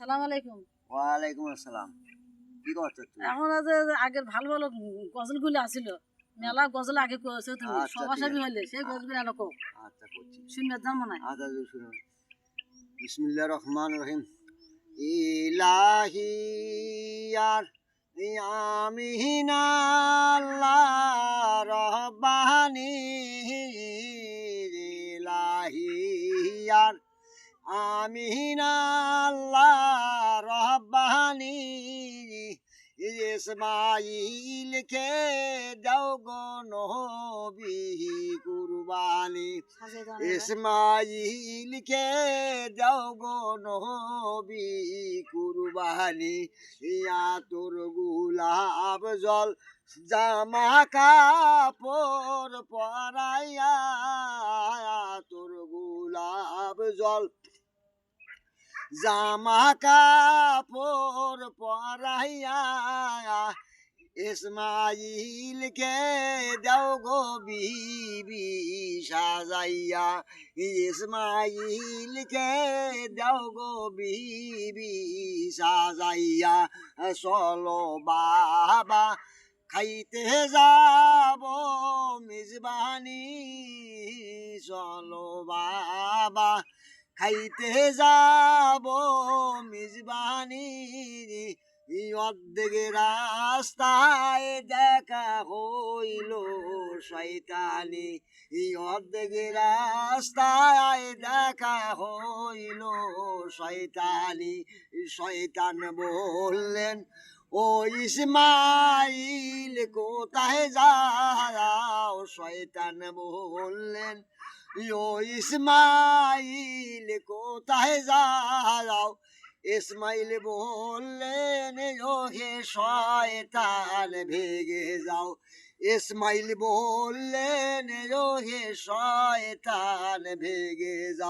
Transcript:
সালাম আলাইকুম। ওয়ালাইকুম আসসালাম। কি করছো তুমি? এখন যে আগের ভালো ভালো গজলগুলো আছিল, মেলা গজল আগে করেছো তুমি, আচ্ছা, ঠিক সভাসভি আছে। হইলে সেই গজলগুলো এনে কো আচ্ছা করছি। শুনবে জানো না? আচ্ছা শুনুন। বিসমিল্লাহির রহমানির রহিম। ইলাহি আর আমিনা আল্লাহ রব্বানি ইলাহি আর আমিনা আল্লাহ রব্বানি ইসমাইলকে দাও গো নবী কুরবানি ইসমাইলকে দাও গো নবী কুরবানি ইয়া তোর গুলাব জল জামা কাপড় পরাইয়া তোর গুলাব জল জামা কাপড় পরাইয়া ইসমাইলকে দাও গো বিবি সাজাইয়া ইসমাইলকে দাও গো বিবি সাজাইয়া চলো বাবা খাইতে যাব মিজবানি চলো বাবা খাইতে যাব মিজবানি অর্ধেক রাস্তায় দেখা হইল শয়তানি অর্ধেক রাস্তায় দেখা হইল শয়তানি শয়তান বললেন ও ইসমাইল কোথায় যাও শয়তান বললেন ও ইসমাইল কোথায় যাও ইসমাইল বললেন ও হে শয়তান ভেগে যাও ইসমাইল বললেন ও হে শয়তান ভেগে যাও।